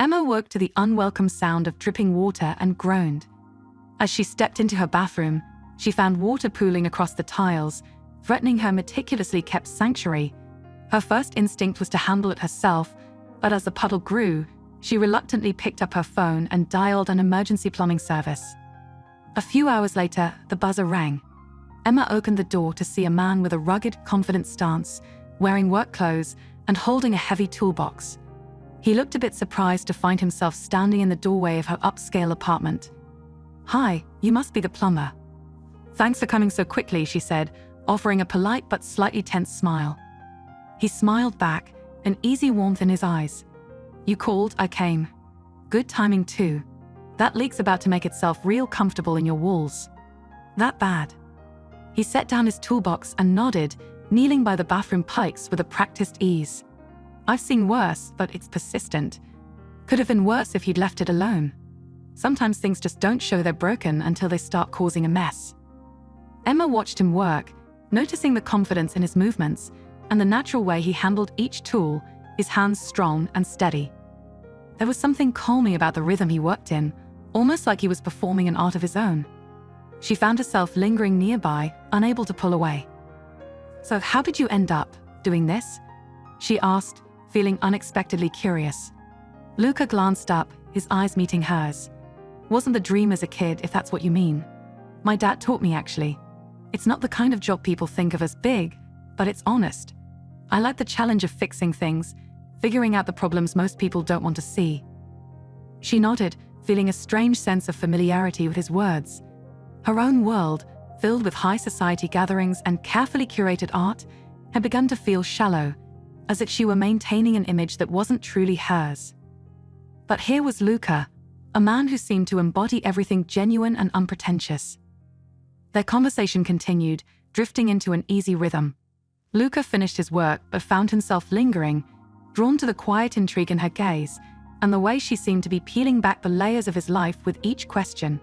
Emma woke to the unwelcome sound of dripping water and groaned. As she stepped into her bathroom, she found water pooling across the tiles, threatening her meticulously kept sanctuary. Her first instinct was to handle it herself, but as the puddle grew, she reluctantly picked up her phone and dialed an emergency plumbing service. A few hours later, the buzzer rang. Emma opened the door to see a man with a rugged, confident stance, wearing work clothes and holding a heavy toolbox. He looked a bit surprised to find himself standing in the doorway of her upscale apartment. "Hi, you must be the plumber." "Thanks for coming so quickly," she said, offering a polite but slightly tense smile. He smiled back, an easy warmth in his eyes. "You called, I came. Good timing too. That leak's about to make itself real comfortable in your walls." "That bad?" He set down his toolbox and nodded, kneeling by the bathroom pipes with a practiced ease. "I've seen worse, but it's persistent. Could have been worse if you'd left it alone. Sometimes things just don't show they're broken until they start causing a mess." Emma watched him work, noticing the confidence in his movements and the natural way he handled each tool, his hands strong and steady. There was something calming about the rhythm he worked in, almost like he was performing an art of his own. She found herself lingering nearby, unable to pull away. "So how did you end up doing this?" she asked, feeling unexpectedly curious. Luca glanced up, his eyes meeting hers. "Wasn't the dream as a kid, if that's what you mean. My dad taught me, actually. It's not the kind of job people think of as big, but it's honest. I like the challenge of fixing things, figuring out the problems most people don't want to see." She nodded, feeling a strange sense of familiarity with his words. Her own world, filled with high society gatherings and carefully curated art, had begun to feel shallow, as if she were maintaining an image that wasn't truly hers. But here was Luca, a man who seemed to embody everything genuine and unpretentious. Their conversation continued, drifting into an easy rhythm. Luca finished his work but found himself lingering, drawn to the quiet intrigue in her gaze and the way she seemed to be peeling back the layers of his life with each question.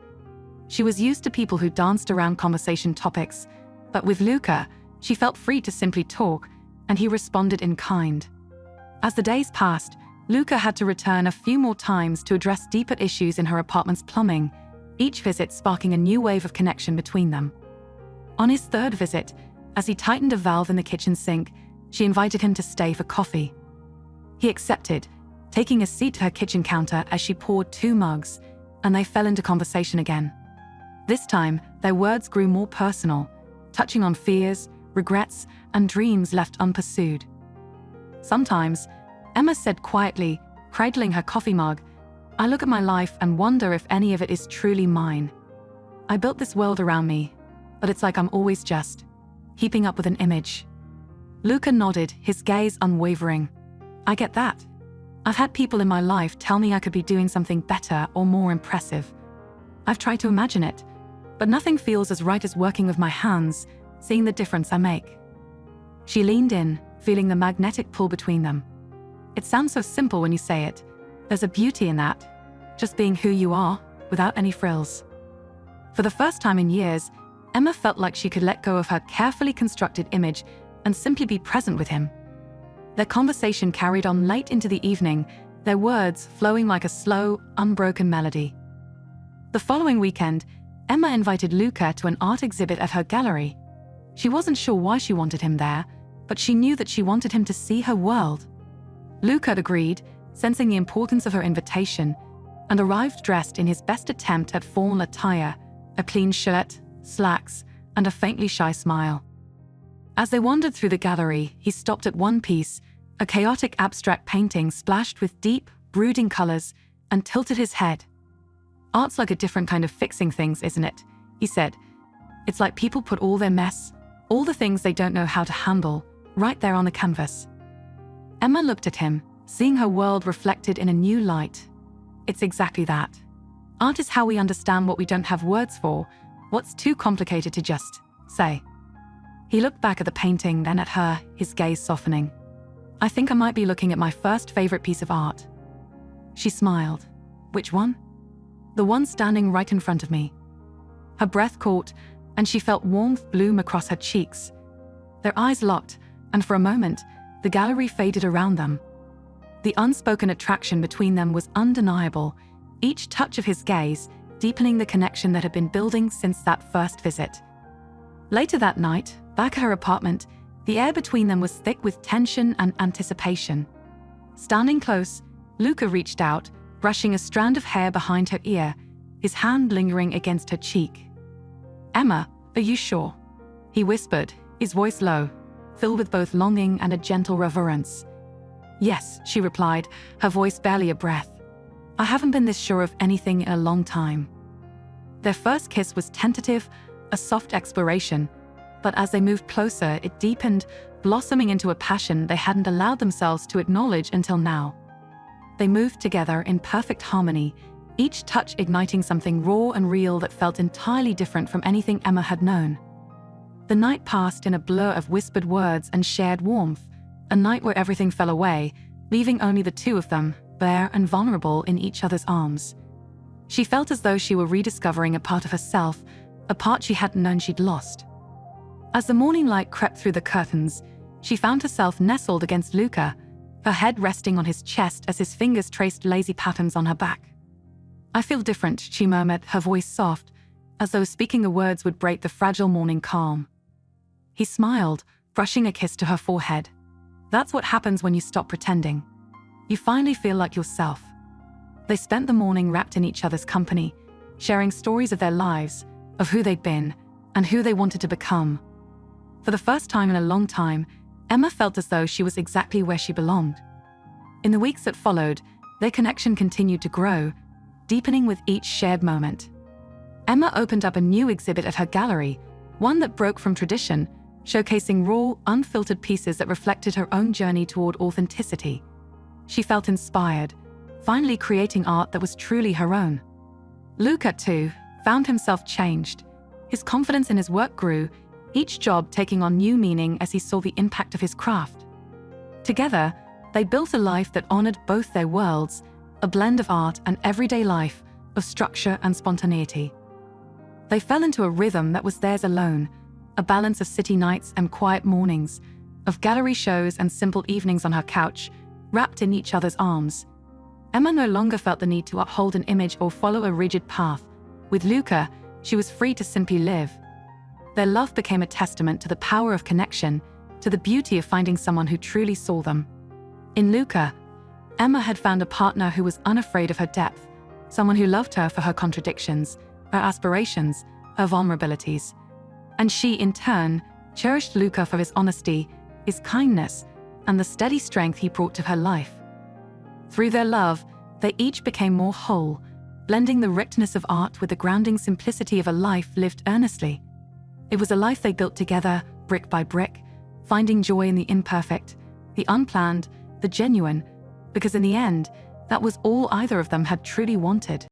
She was used to people who danced around conversation topics, but with Luca, she felt free to simply talk, and he responded in kind. As the days passed, Luca had to return a few more times to address deeper issues in her apartment's plumbing, each visit sparking a new wave of connection between them. On his third visit, as he tightened a valve in the kitchen sink, she invited him to stay for coffee. He accepted, taking a seat at her kitchen counter as she poured 2 mugs, and they fell into conversation again. This time, their words grew more personal, touching on fears, regrets, and dreams left unpursued. Sometimes, Emma said quietly, cradling her coffee mug, "I look at my life and wonder if any of it is truly mine. I built this world around me, but it's like I'm always just heaping up with an image." Luca nodded, his gaze unwavering. "I get that. I've had people in my life tell me I could be doing something better or more impressive. I've tried to imagine it, but nothing feels as right as working with my hands, seeing the difference I make." She leaned in, feeling the magnetic pull between them. "It sounds so simple when you say it. There's a beauty in that, just being who you are, without any frills." For the first time in years, Emma felt like she could let go of her carefully constructed image and simply be present with him. Their conversation carried on late into the evening, their words flowing like a slow, unbroken melody. The following weekend, Emma invited Luca to an art exhibit at her gallery. She wasn't sure why she wanted him there, but she knew that she wanted him to see her world. Luca agreed, sensing the importance of her invitation, and arrived dressed in his best attempt at formal attire, a clean shirt, slacks, and a faintly shy smile. As they wandered through the gallery, he stopped at one piece, a chaotic abstract painting splashed with deep, brooding colors, and tilted his head. "Art's like a different kind of fixing things, isn't it?" he said. "It's like people put all their mess, all the things they don't know how to handle, right there on the canvas." Emma looked at him, seeing her world reflected in a new light. It's exactly that. Art is how we understand what we don't have words for, what's too complicated to just say. He looked back at the painting, then at her, his gaze softening. "I think I might be looking at my first favorite piece of art." She smiled. "Which one?" "The one standing right in front of me." Her breath caught, and she felt warmth bloom across her cheeks. Their eyes locked, and for a moment, the gallery faded around them. The unspoken attraction between them was undeniable, each touch of his gaze deepening the connection that had been building since that first visit. Later that night, back at her apartment, the air between them was thick with tension and anticipation. Standing close, Luca reached out, brushing a strand of hair behind her ear, his hand lingering against her cheek. "Emma, are you sure?" he whispered, his voice low, filled with both longing and a gentle reverence. "Yes," she replied, her voice barely a breath. "I haven't been this sure of anything in a long time." Their first kiss was tentative, a soft exploration, but as they moved closer, it deepened, blossoming into a passion they hadn't allowed themselves to acknowledge until now. They moved together in perfect harmony, each touch igniting something raw and real that felt entirely different from anything Emma had known. The night passed in a blur of whispered words and shared warmth, a night where everything fell away, leaving only the two of them, bare and vulnerable in each other's arms. She felt as though she were rediscovering a part of herself, a part she hadn't known she'd lost. As the morning light crept through the curtains, she found herself nestled against Luca, her head resting on his chest as his fingers traced lazy patterns on her back. "I feel different," she murmured, her voice soft, as though speaking the words would break the fragile morning calm. He smiled, brushing a kiss to her forehead. "That's what happens when you stop pretending. You finally feel like yourself." They spent the morning wrapped in each other's company, sharing stories of their lives, of who they'd been, and who they wanted to become. For the first time in a long time, Emma felt as though she was exactly where she belonged. In the weeks that followed, their connection continued to grow, deepening with each shared moment. Emma opened up a new exhibit at her gallery, one that broke from tradition, showcasing raw, unfiltered pieces that reflected her own journey toward authenticity. She felt inspired, finally creating art that was truly her own. Luca, too, found himself changed. His confidence in his work grew, each job taking on new meaning as he saw the impact of his craft. Together, they built a life that honored both their worlds, a blend of art and everyday life, of structure and spontaneity. They fell into a rhythm that was theirs alone, a balance of city nights and quiet mornings, of gallery shows and simple evenings on her couch, wrapped in each other's arms. Emma no longer felt the need to uphold an image or follow a rigid path. With Luca, she was free to simply live. Their love became a testament to the power of connection, to the beauty of finding someone who truly saw them. In Luca, Emma had found a partner who was unafraid of her depth, someone who loved her for her contradictions, her aspirations, her vulnerabilities. And she, in turn, cherished Luca for his honesty, his kindness, and the steady strength he brought to her life. Through their love, they each became more whole, blending the richness of art with the grounding simplicity of a life lived earnestly. It was a life they built together, brick by brick, finding joy in the imperfect, the unplanned, the genuine, because in the end, that was all either of them had truly wanted.